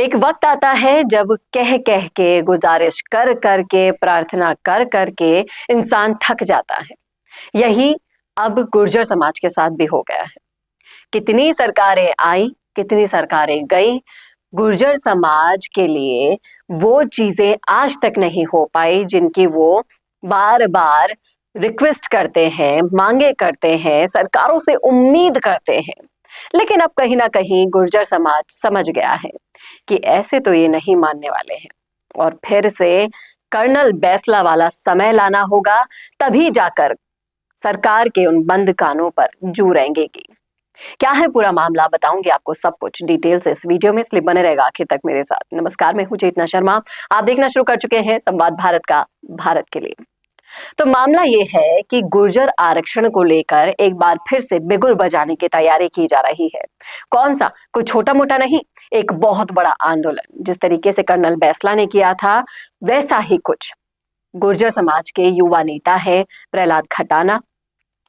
एक वक्त आता है जब कह कह के, गुजारिश कर कर के, प्रार्थना कर कर के इंसान थक जाता है। यही अब गुर्जर समाज के साथ भी हो गया है। कितनी सरकारें आई, कितनी सरकारें गई, गुर्जर समाज के लिए वो चीजें आज तक नहीं हो पाई जिनकी वो बार बार रिक्वेस्ट करते हैं, मांगे करते हैं, सरकारों से उम्मीद करते हैं। लेकिन अब कहीं ना कहीं गुर्जर समाज समझ गया है कि ऐसे तो ये नहीं मानने वाले हैं और फिर से कर्नल बैसला वाला समय लाना होगा, तभी जाकर सरकार के उन बंद कानों पर जू रहेंगी। क्या है पूरा मामला, बताऊंगी आपको सब कुछ डिटेल से इस वीडियो में, इसलिए बने रहेगा आखिर तक मेरे साथ। नमस्कार, मैं हूं चेतना शर्मा। आप देखना शुरू कर चुके हैं संवाद भारत का, भारत के लिए। तो मामला ये है कि गुर्जर आरक्षण को लेकर एक बार फिर से बिगुल बजाने की तैयारी की जा रही है। कौन सा, कोई छोटा मोटा नहीं, एक बहुत बड़ा आंदोलन। जिस तरीके से कर्नल बैसला ने किया था वैसा ही कुछ गुर्जर समाज के युवा नेता है प्रहलाद खटाना,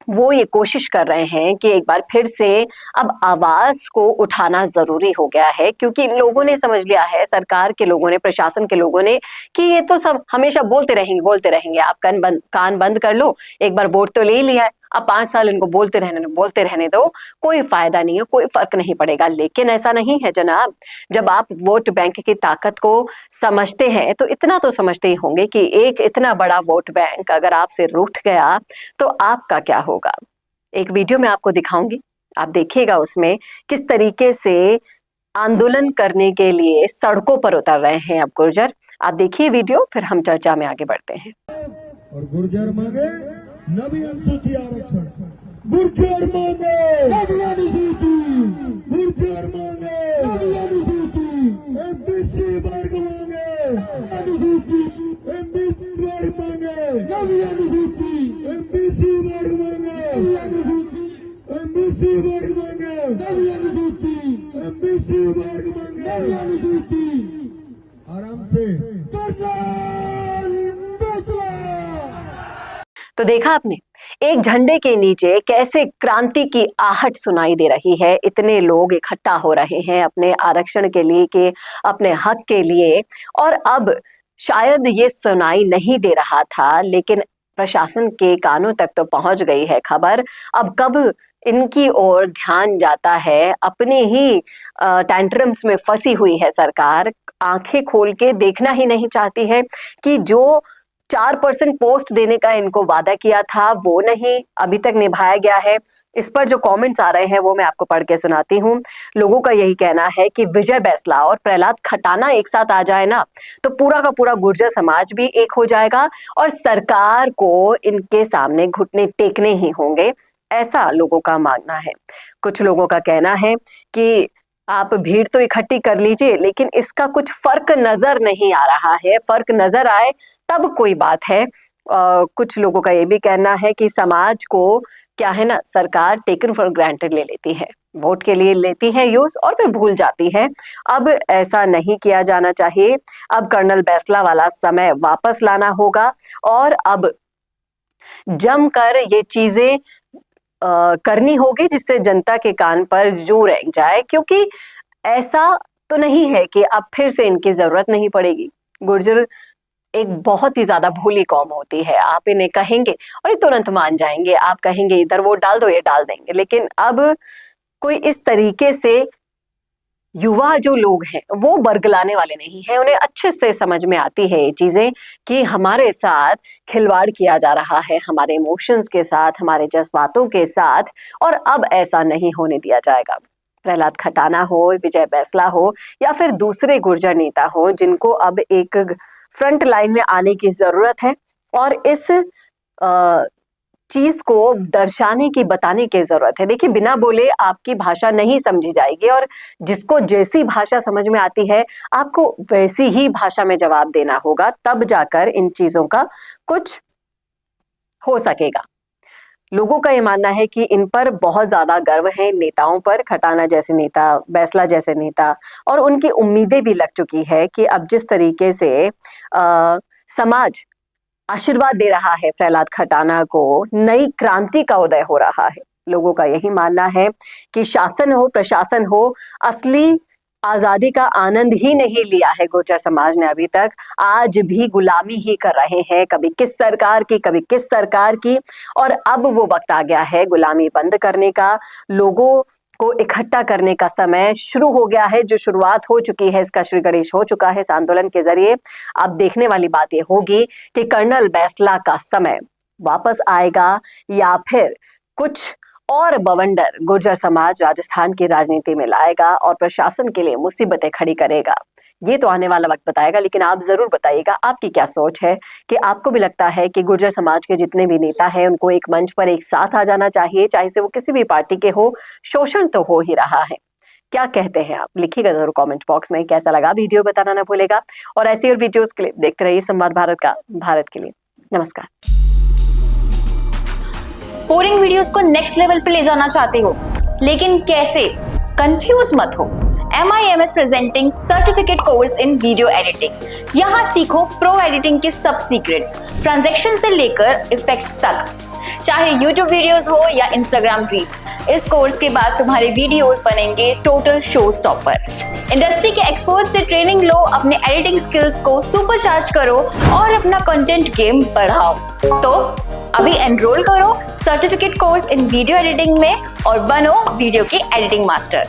वो ये कोशिश कर रहे हैं कि एक बार फिर से अब आवाज को उठाना जरूरी हो गया है, क्योंकि इन लोगों ने समझ लिया है, सरकार के लोगों ने, प्रशासन के लोगों ने, कि ये तो सब हमेशा बोलते रहेंगे। आप कान बंद कर लो, एक बार वोट तो ले लिया है, अब 5 साल इनको बोलते रहने दो, कोई फायदा नहीं है, कोई फर्क नहीं पड़ेगा। लेकिन ऐसा नहीं है जनाब। जब आप वोट बैंक की ताकत को समझते हैं तो इतना तो समझते ही होंगे कि एक इतना बड़ा वोट बैंक अगर आपसे रूठ गया तो आपका क्या होगा। एक वीडियो में आपको दिखाऊंगी, आप देखिएगा उसमें किस तरीके से आंदोलन करने के लिए सड़कों पर उतर रहे हैं अब गुर्जर। आप देखिए वीडियो, फिर हम चर्चा में आगे बढ़ते हैं। और गुर्जर मांगे नवी अनुसूची आरक्षण, गुर्जर मांगे नवी अनुसूची, गुर्जर मांगे नवी अनुसूची, एमबीसी वर्ग मांगे अनुसूची, एमबीसी वर्ग मांगे नवी अनुसूची, एमबीसी वर्ग मांगे नवी अनुसूची, एमबीसी वर्ग मांगे नवी अनुसूची, एमबीसी वर्ग मांगे नवी अनुसूची। आराम से तो देखा आपने, एक झंडे के नीचे कैसे क्रांति की आहट सुनाई दे रही है। इतने लोग इकट्ठा हो रहे हैं अपने आरक्षण के लिए, के अपने हक के लिए। और अब शायद ये सुनाई नहीं दे रहा था, लेकिन प्रशासन के कानों तक तो पहुंच गई है खबर। अब कब इनकी ओर ध्यान जाता है, अपनी ही टैंट्रम्स में फंसी हुई है सरकार, आंखें खोल के देखना ही नहीं चाहती है कि जो 4% पोस्ट देने का इनको वादा किया था वो नहीं अभी तक निभाया गया है। इस पर जो कमेंट्स आ रहे हैं वो मैं आपको पढ़ के सुनाती हूँ। लोगों का यही कहना है कि विजय बैसला और प्रहलाद खटाना एक साथ आ जाए ना, तो पूरा का पूरा गुर्जर समाज भी एक हो जाएगा और सरकार को इनके सामने घुटने टेकने ही होंगे, ऐसा लोगों का मानना है। कुछ लोगों का कहना है कि आप भीड़ तो इकट्ठी कर लीजिए, लेकिन इसका कुछ फर्क नजर नहीं आ रहा है। फर्क नजर आए तब कोई बात है। कुछ लोगों का ये भी कहना है कि समाज को क्या है ना, सरकार टेकन फॉर ग्रांटेड ले लेती है, वोट के लिए लेती है यूज और फिर भूल जाती है। अब ऐसा नहीं किया जाना चाहिए। अब कर्नल बैसला वाला समय वापस लाना होगा और अब जमकर ये चीजें करनी होगी जिससे जनता के कान पर जू रह जाए, क्योंकि ऐसा तो नहीं है कि अब फिर से इनकी जरूरत नहीं पड़ेगी। गुर्जर एक बहुत ही ज्यादा भोली कौम होती है। आप इन्हें कहेंगे और ये तुरंत मान जाएंगे। आप कहेंगे इधर वोट डाल दो, ये डाल देंगे। लेकिन अब कोई इस तरीके से युवा जो लोग हैं वो बरगलाने वाले नहीं हैं। उन्हें अच्छे से समझ में आती है ये चीजें कि हमारे साथ खिलवाड़ किया जा रहा है, हमारे इमोशंस के साथ, हमारे जज्बातों के साथ, और अब ऐसा नहीं होने दिया जाएगा। प्रहलाद खटाना हो, विजय बैसला हो या फिर दूसरे गुर्जर नेता हो, जिनको अब एक फ्रंट लाइन में आने की जरूरत है और इस चीज को दर्शाने की, बताने की जरूरत है। देखिए, बिना बोले आपकी भाषा नहीं समझी जाएगी और जिसको जैसी भाषा समझ में आती है आपको वैसी ही भाषा में जवाब देना होगा, तब जाकर इन चीजों का कुछ हो सकेगा। लोगों का ये मानना है कि इन पर बहुत ज्यादा गर्व है, नेताओं पर, खटाना जैसे नेता, बैसला जैसे नेता, और उनकी उम्मीदें भी लग चुकी है कि अब जिस तरीके से समाज आशीर्वाद दे रहा है प्रहलाद खटाना को, नई क्रांति का उदय हो रहा है। लोगों का यही मानना है कि शासन हो, प्रशासन हो, असली आजादी का आनंद ही नहीं लिया है गुर्जर समाज ने अभी तक, आज भी गुलामी ही कर रहे हैं, कभी किस सरकार की कभी किस सरकार की। और अब वो वक्त आ गया है गुलामी बंद करने का, लोगों को इकट्ठा करने का समय शुरू हो गया है। जो शुरुआत हो चुकी है इसका श्री गणेश हो चुका है इस आंदोलन के जरिए। अब देखने वाली बात यह होगी कि कर्नल बैसला का समय वापस आएगा या फिर कुछ और बवंडर गुर्जर समाज राजस्थान की राजनीति में लाएगा और प्रशासन के लिए मुसीबतें खड़ी करेगा। ये तो आने वाला वक्त बताएगा, लेकिन आप जरूर बताइएगा आपकी क्या सोच है कि आपको भी लगता है कि गुर्जर समाज के जितने भी नेता हैं उनको एक मंच पर एक साथ आ जाना चाहिए, चाहे से वो किसी भी पार्टी के हो। शोषण तो हो ही रहा है। क्या कहते हैं आप, लिखिएगा जरूर कमेंट बॉक्स में। कैसा लगा वीडियो बताना ना भूलेगा, और ऐसी और वीडियोस के लिए देखते रहिए संवाद भारत का, भारत के लिए। नमस्कार। बोरिंग वीडियोस को नेक्स्ट लेवल पे ले जाना चाहते हो, लेकिन कैसे? कंफ्यूज मत हो। MIMS presenting certificate course in video editing. यहाँ सीखो प्रो एडिटिंग के सब सीक्रेट्स, ट्रांजैक्शन से लेकर इफेक्ट्स तक। चाहे YouTube वीडियोस हो या Instagram रील्स, इस कोर्स के बाद तुम्हारे वीडियोस बनेंगे टोटल शो स्टॉपर। इंडस्ट्री के एक्सपर्ट से ट्रेनिंग लो, अपने एडिटिंग स्किल्स को सुपरचार्ज करो और अपना कंटेंट गेम बढ़ाओ। तो अभी एनरोल करो certificate course in video editing में और बनो वीडियो के एडिटिंग मास्टर।